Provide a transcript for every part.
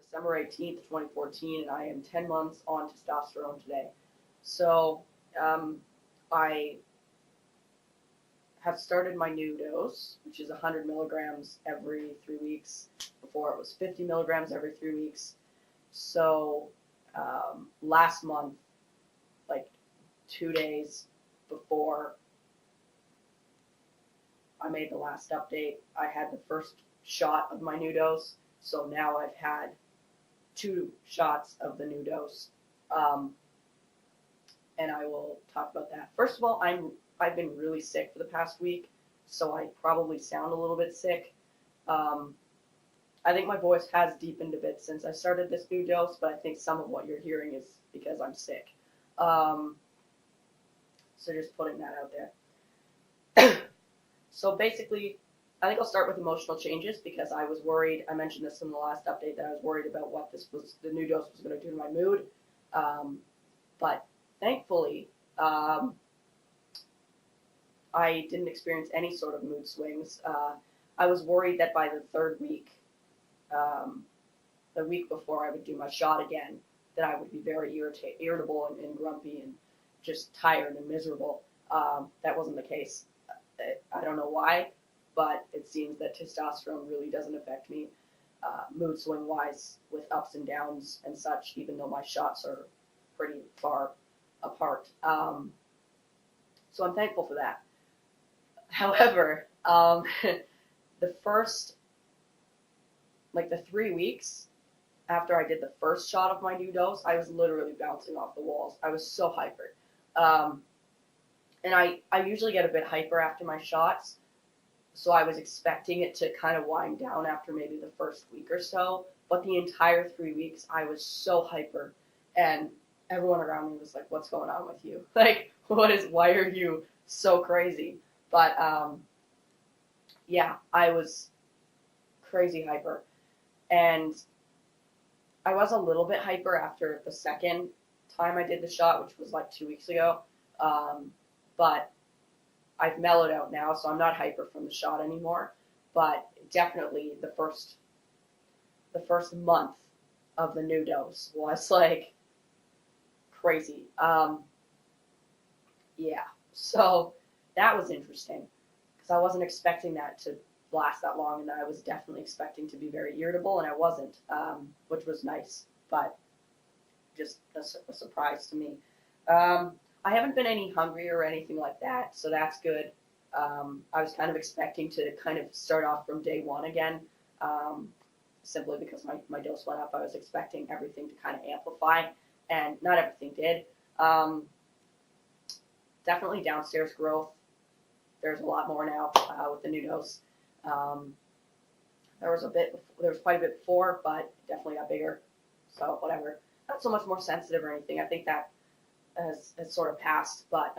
December 18th, 2014, and I am 10 months on testosterone today. So I have started my new dose, which is 100 milligrams every 3 weeks. Before it was 50 milligrams every 3 weeks. So last month, like 2 days before I made the last update, I had the first shot of my new dose. So now I've had 2 shots of the new dose. And I will talk about that. First of all, I've been really sick for the past week, so I probably sound a little bit sick. I think my voice has deepened a bit since I started this new dose, but I think some of what you're hearing is because I'm sick. So just putting that out there. So basically, I think I'll start with emotional changes because I was worried. I mentioned this in the last update that I was worried about what the new dose was going to do to my mood. But thankfully, I didn't experience any sort of mood swings. I was worried that by the third week, the week before I would do my shot again, that I would be very irritable and grumpy and just tired and miserable. That wasn't the case. I don't know why, but it seems that testosterone really doesn't affect me mood swing-wise with ups and downs and such, even though my shots are pretty far apart. So I'm thankful for that. However, the first, like the 3 weeks after I did the first shot of my new dose, I was literally bouncing off the walls. I was so hyper. And I usually get a bit hyper after my shots, so I was expecting it to kind of wind down after maybe the first week or so. But the entire 3 weeks, I was so hyper, and everyone around me was like, "What's going on with you? Like, why are you so crazy?" But yeah, I was crazy hyper, and I was a little bit hyper after the second time I did the shot, which was like 2 weeks ago. But I've mellowed out now, so I'm not hyper from the shot anymore. But definitely the first month of the new dose was like crazy. Yeah, so that was interesting because I wasn't expecting that to last that long, and I was definitely expecting to be very irritable, and I wasn't, which was nice, but just a surprise to me. I haven't been any hungrier or anything like that, so that's good. I was kind of expecting to kind of start off from day one again, simply because my dose went up. I was expecting everything to kind of amplify, and not everything did. Definitely downstairs growth. There's a lot more now with the new dose. There was quite a bit before, but it definitely got bigger. So whatever. Not so much more sensitive or anything. I think that has sort of passed, but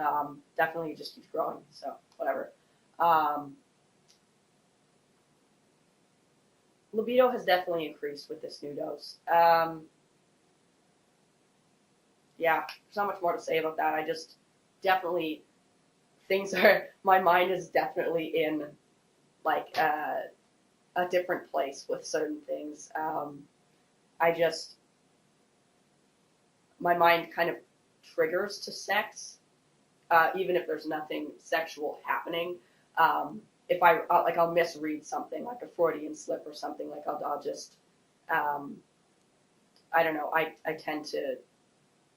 definitely just keeps growing. So whatever. Libido has definitely increased with this new dose. Yeah, there's not much more to say about that. I just definitely my mind is definitely in like a different place with certain things. My mind kind of triggers to sex, even if there's nothing sexual happening. If I'll misread something like a Freudian slip or something, like I'll just, I don't know, I tend to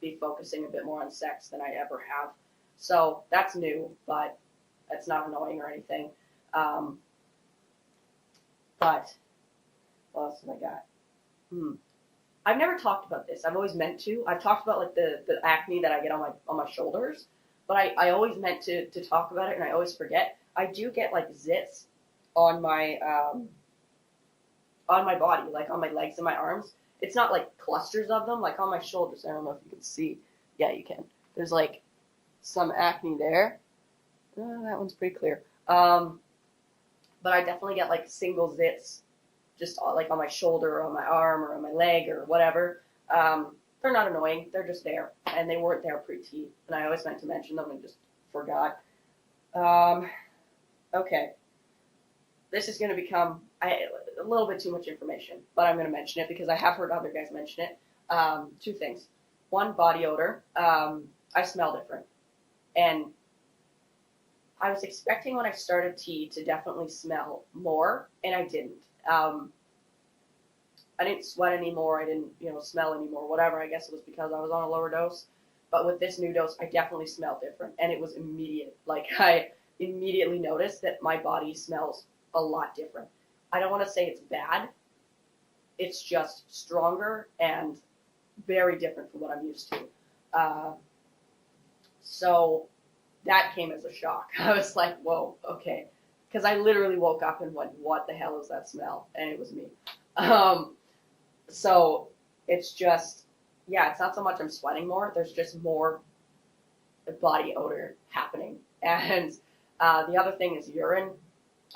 be focusing a bit more on sex than I ever have. So that's new, but that's not annoying or anything. But what else have I got? I've never talked about this. I've always meant to. I've talked about like the acne that I get on my shoulders, but I always meant to talk about it, and I always forget. I do get like zits on my body, like on my legs and my arms. It's not like clusters of them, like on my shoulders. I don't know if you can see. Yeah, you can. There's like some acne there. That one's pretty clear. But I definitely get like single zits, just like on my shoulder or on my arm or on my leg or whatever. They're not annoying. They're just there, and they weren't there pre-T. And I always meant to mention them and just forgot. Okay, this is going to become a little bit too much information, but I'm going to mention it because I have heard other guys mention it. Two things. One, body odor. I smell different. And I was expecting when I started tea to definitely smell more, and I didn't. I didn't sweat anymore. I didn't, smell anymore, whatever. I guess it was because I was on a lower dose. But with this new dose, I definitely smelled different, and it was immediate. Like, I immediately noticed that my body smells a lot different. I don't want to say it's bad. It's just stronger and very different from what I'm used to. So that came as a shock. I was like, whoa, okay. Because I literally woke up and went, what the hell is that smell? And it was me. So it's just, it's not so much I'm sweating more. There's just more body odor happening. And the other thing is urine.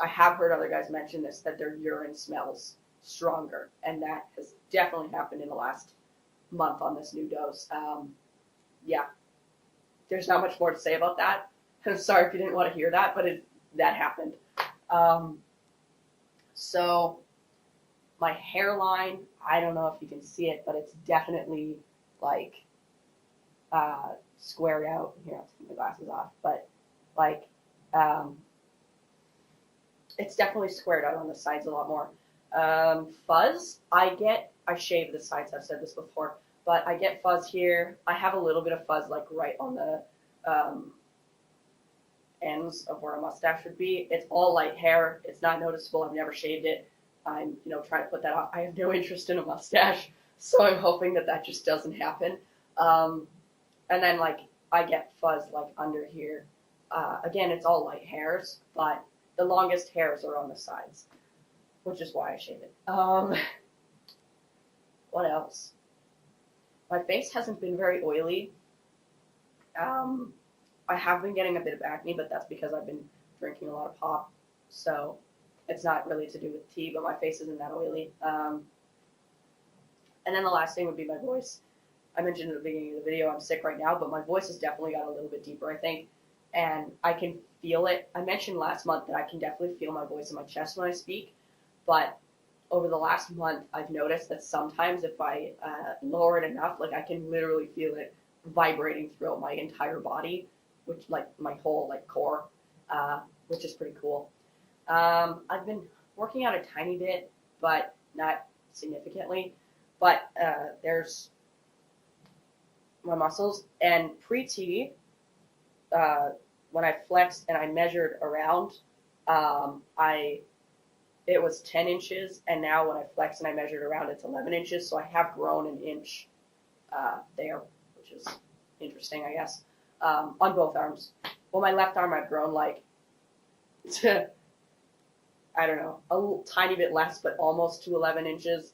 I have heard other guys mention this, that their urine smells stronger. And that has definitely happened in the last month on this new dose. There's not much more to say about that. I'm sorry if you didn't want to hear that, but that happened. So my hairline, I don't know if you can see it, but it's definitely like squared out. Here, I'll take my glasses off, but like it's definitely squared out on the sides a lot more. Fuzz, I shave the sides, I've said this before, but I get fuzz here. I have a little bit of fuzz like right on the ends of where a mustache would be. It's all light hair. It's not noticeable. I've never shaved it. I'm, trying to put that off. I have no interest in a mustache, so I'm hoping that just doesn't happen. And then like I get fuzz like under here. Again, it's all light hairs, but the longest hairs are on the sides, which is why I shave it. What else? My face hasn't been very oily. I have been getting a bit of acne, but that's because I've been drinking a lot of pop. So it's not really to do with tea, but my face isn't that oily. And then the last thing would be my voice. I mentioned at the beginning of the video, I'm sick right now, but my voice has definitely got a little bit deeper, I think. And I can feel it. I mentioned last month that I can definitely feel my voice in my chest when I speak. But over the last month, I've noticed that sometimes if I lower it enough, like I can literally feel it vibrating throughout my entire body, which like my whole like core, which is pretty cool. I've been working out a tiny bit, but not significantly. But there's my muscles, and pre-T, when I flexed and I measured around, it was 10 inches, and now when I flex and I measured around, it's 11 inches, so I have grown an inch there, which is interesting, I guess, on both arms. Well, my left arm I've grown like, I don't know, a little, tiny bit less, but almost to 11 inches.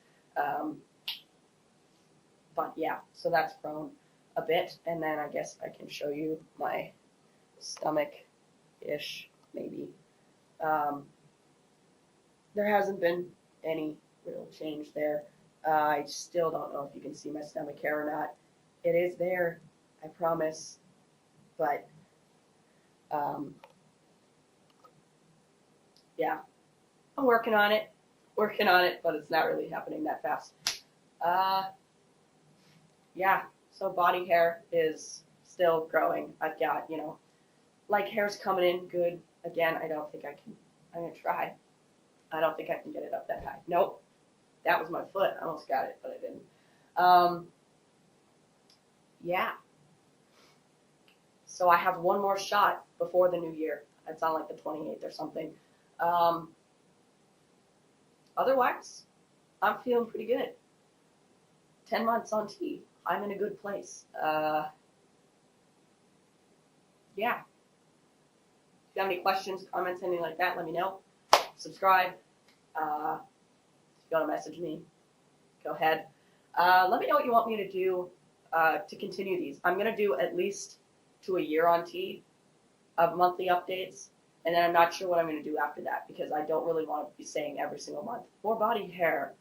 But yeah, so that's grown a bit, and then I guess I can show you my stomach-ish, maybe. There hasn't been any real change there. I still don't know if you can see my stomach hair or not. It is there, I promise, but yeah, I'm working on it, but it's not really happening that fast. Yeah, so body hair is still growing. I've got, like hair's coming in good. Again, I don't think I can. I'm going to try. I don't think I can get it up that high. Nope. That was my foot. I almost got it, but I didn't. Yeah. So I have one more shot before the new year. It's on like the 28th or something. Otherwise, I'm feeling pretty good. 10 months on tea. I'm in a good place. Yeah. If you have any questions, comments, anything like that, let me know. Subscribe. If you want to message me, go ahead. Let me know what you want me to do to continue these. I'm going to do at least to a year on tea of monthly updates, and then I'm not sure what I'm going to do after that because I don't really want to be saying every single month, more body hair,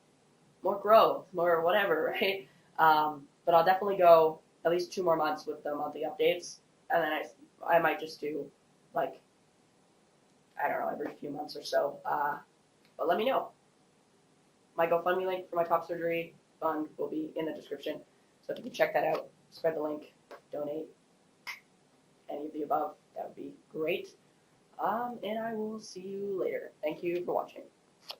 more growth, more whatever, right? But I'll definitely go at least 2 more months with the monthly updates, and then I might just do like, I don't know, every few months or so. But let me know. My GoFundMe link for my top surgery fund will be in the description. So if you can check that out, spread the link, donate, any of the above, that would be great. And I will see you later. Thank you for watching.